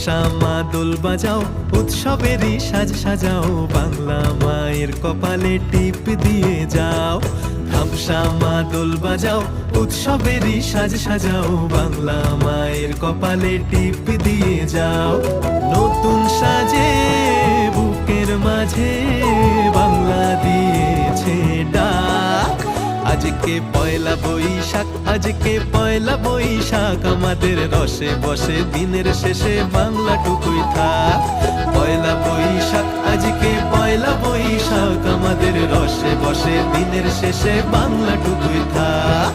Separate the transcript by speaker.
Speaker 1: থামসা মা দোল বাজাও, উৎসবেরই সাজ সাজাও, বাংলা মায়ের কপালে টিপ দিয়ে যাও। থামসা মা দোল বাজাও, উৎসবেরই সাজ সাজাও, বাংলা মায়ের কপালে টিপ দিয়ে যাও। নতুন সাজে বুকের মাঝে বাংলা দিয়েছে ডাক। আজকে পয়লা বৈশাখ, আজকে পয়লা বৈশাখ, আমাদের রসে বসে দিনের শেষে বাংলাটুকুই থাক। পয়লা বৈশাখ, আজকে পয়লা বৈশাখ, আমাদের রসে বসে দিনের শেষে বাংলাটুকুই থাক।